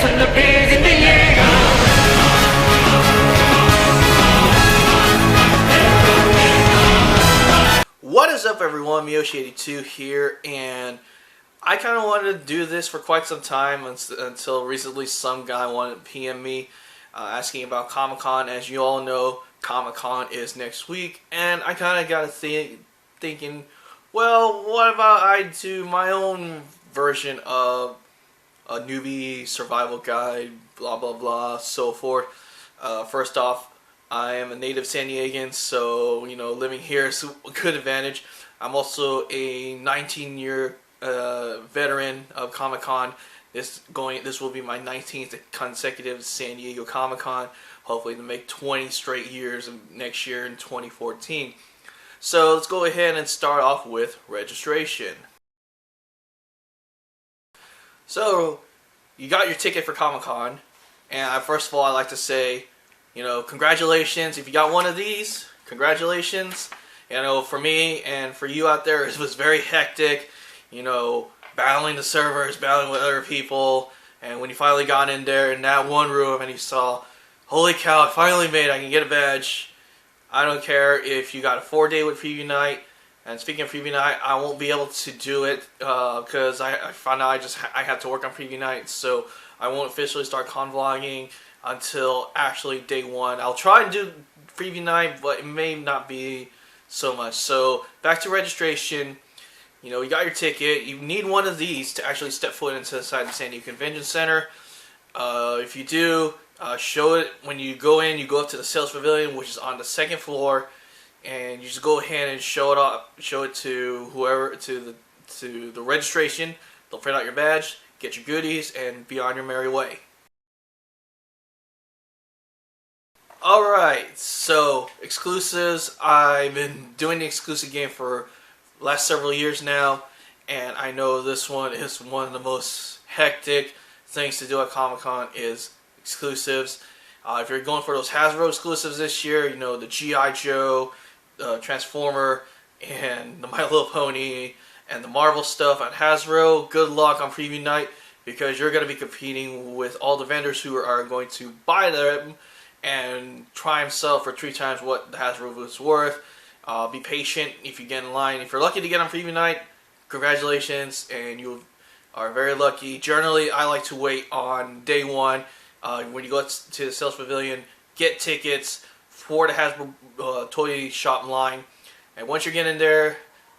and the beers in the air. What is up, everyone? Miyoshi82 here, and I kind of wanted to do this for quite some time until recently some guy wanted to PM me asking about Comic-Con. As you all know, Comic-Con is next week, and I kind of got to thinking, well, what about I do my own version of a newbie survival guide, blah blah blah, so forth. First off, I am a native San Diegan, so living here is a good advantage. I'm also a 19-year veteran of Comic-Con. This will be my 19th consecutive San Diego Comic-Con. Hopefully to make 20 straight years next year in 2014. So let's go ahead and start off with registration. So you got your ticket for Comic-Con, and first of all, I'd like to say, congratulations. If you got one of these, congratulations. For me and for you out there, it was very hectic, battling the servers, battling with other people. And when you finally got in there in that one room and you saw, holy cow, I finally made it, I can get a badge. I don't care if you got a 4-day with preview night. And speaking of preview night, I won't be able to do it because I found out I have to work on preview night. So I won't officially start con vlogging until actually day one. I'll try and do preview night, but it may not be so much. So back to registration. You got your ticket. You need one of these to actually step foot inside the San Diego Convention Center. If you do, show it when you go in. You go up to the sales pavilion, which is on the second floor, and you just go ahead and show it to whoever, to the registration. They'll print out your badge, get your goodies, and be on your merry way. Alright, so exclusives. I've been doing the exclusive game for the last several years now, and I know this one is one of the most hectic things to do at Comic-Con is exclusives. If you're going for those Hasbro exclusives this year, the G.I. Joe, Transformer, and the My Little Pony, and the Marvel stuff at Hasbro, good luck on preview night, because you're going to be competing with all the vendors who are going to buy them and try and sell for 3 times what the Hasbro booth is worth. Be patient if you get in line. If you're lucky to get on preview night, congratulations, and you are very lucky. Generally, I like to wait on day one. When you go to the sales pavilion, get tickets for the Hasbro toy shop line. And once you get in there,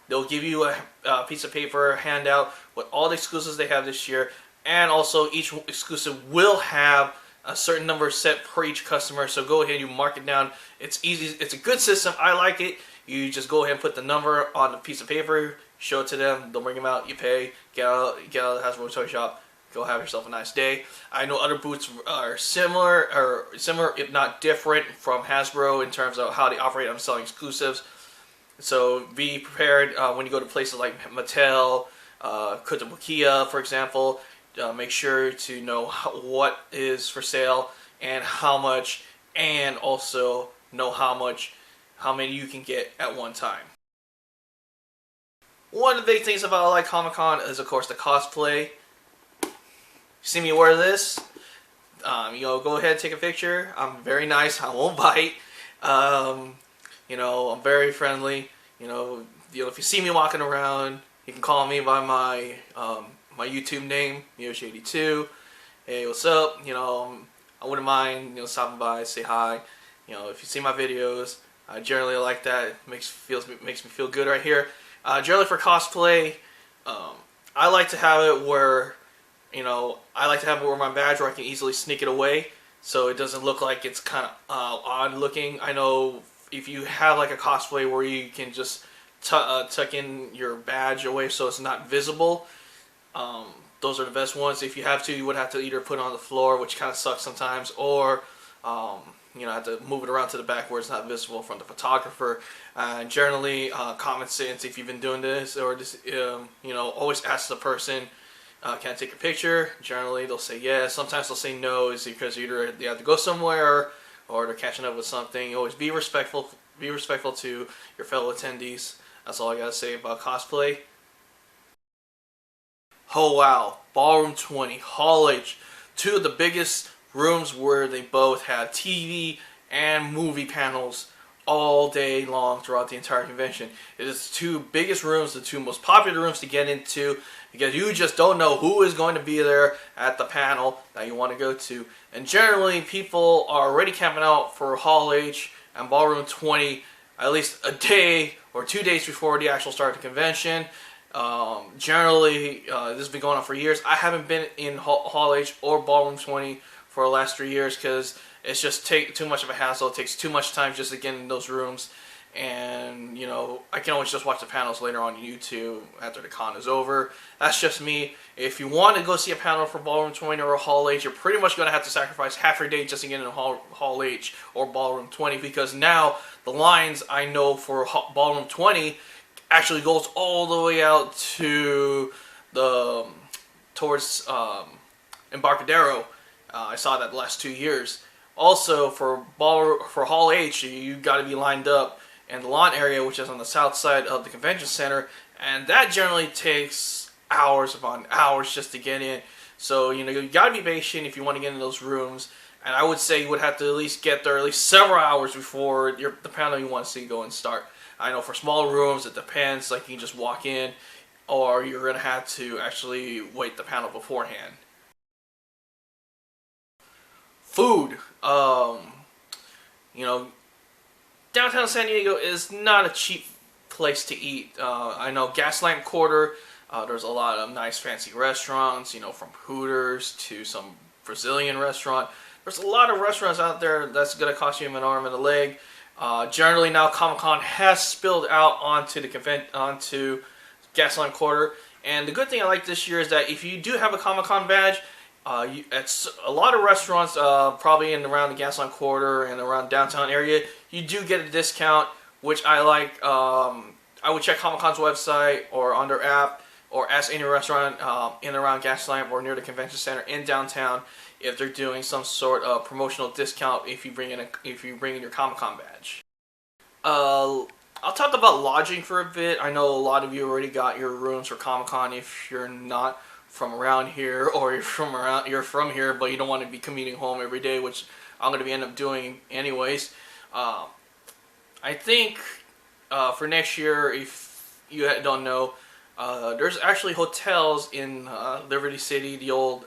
they'll give you a piece of paper handout with all the exclusives they have this year. And also, each exclusive will have a certain number set per each customer, so go ahead and you mark it down. It's easy. It's a good system. I like it. You just go ahead and put the number on a piece of paper, show it to them. They'll bring them out. You pay. Get out of the Hasbro toy shop. Go have yourself a nice day. I know other booths are similar if not different from Hasbro in terms of how they operate on selling exclusives. So be prepared when you go to places like Mattel, Kotobukiya, for example. Make sure to know what is for sale and how much, and also know how many you can get at one time. One of the big things about Comic-Con is, of course, the cosplay. You see me wear this? Go ahead and take a picture. I'm very nice. I won't bite. I'm very friendly. If you see me walking around, you can call me by my my YouTube name, Miyoshi82. Hey, what's up? I wouldn't mind, stopping by, say hi. If you see my videos, I generally like that. It makes me feel good right here. Generally for cosplay, I like to have it where, my badge where I can easily sneak it away, so it doesn't look like it's kind of odd looking. I know if you have a cosplay where you can just tuck in your badge away so it's not visible. Those are the best ones. If you have to, you would have to either put it on the floor, which kind of sucks sometimes, or have to move it around to the back where it's not visible from the photographer. Generally, common sense, if you've been doing this, or just always ask the person, can I take a picture? Generally, they'll say yes. Sometimes they'll say no, is because either they have to go somewhere or they're catching up with something. Always be respectful. Be respectful to your fellow attendees. That's all I gotta say about cosplay. Oh wow, Ballroom 20, Hall H, two of the biggest rooms where they both have TV and movie panels all day long throughout the entire convention. It is the two biggest rooms, the two most popular rooms to get into, because you just don't know who is going to be there at the panel that you want to go to. And generally, people are already camping out for Hall H and Ballroom 20 at least a day or 2 days before the actual start of the convention. Generally, this has been going on for years. I haven't been in Hall H or Ballroom 20 for the last 3 years because it's just too much of a hassle. It takes too much time just to get in those rooms. And, you know, I can always just watch the panels later on YouTube after the con is over. That's just me. If you want to go see a panel for Ballroom 20 or Hall H, you're pretty much going to have to sacrifice half your day just to get in Hall H or Ballroom 20, because now the lines I know for Ballroom 20 actually goes all the way out to the towards Embarcadero. I saw that the last 2 years. Also, for Hall H, you got to be lined up in the lawn area, which is on the south side of the convention center, and that generally takes hours upon hours just to get in. So, you know, you got to be patient if you want to get in those rooms, and I would say you would have to at least get there at least several hours before the panel you want to see go and start. I know for small rooms, it depends, like you can just walk in, or you're going to have to actually wait the panel beforehand. Food. You know, downtown San Diego is not a cheap place to eat. I know Gaslamp Quarter, there's a lot of nice fancy restaurants, you know, from Hooters to some Brazilian restaurant. There's a lot of restaurants out there that's going to cost you an arm and a leg. Generally now Comic-Con has spilled out onto Gaslamp Quarter. And the good thing I like this year is that if you do have a Comic-Con badge, it's a lot of restaurants, probably in around the Gaslamp Quarter and around downtown area, you do get a discount, which I like. I would check Comic-Con's website or on their app, or ask any restaurant in and around Gaslamp or near the convention center in downtown if they're doing some sort of promotional discount if you bring in your Comic-Con badge. I'll talk about lodging for a bit. I know a lot of you already got your rooms for Comic-Con if you're not from around here, or you're from here but you don't want to be commuting home every day, which I'm going to end up doing anyways. I think for next year, if you don't know, there's actually hotels in Liberty City, the old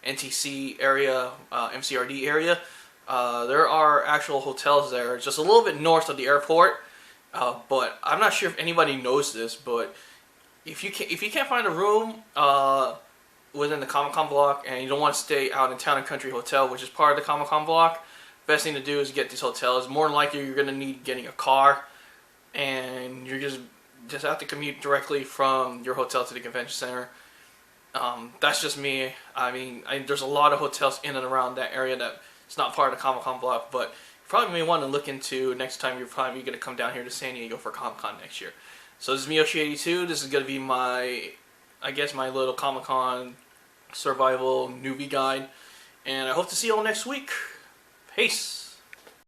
NTC area, MCRD area. There are actual hotels there, just a little bit north of the airport. But I'm not sure if anybody knows this, but if you can't find a room within the Comic-Con block and you don't want to stay out in Town and Country Hotel, which is part of the Comic-Con block, best thing to do is get these hotels. More than likely, you're going to need getting a car, and you're just have to commute directly from your hotel to the convention center. That's just me. I mean, there's a lot of hotels in and around that area that it's not part of the Comic-Con block, but you probably may want to look into next time you're probably going to come down here to San Diego for Comic-Con next year. So this is Miyoshi82. This is going to be my little Comic-Con survival newbie guide. And I hope to see you all next week. Peace.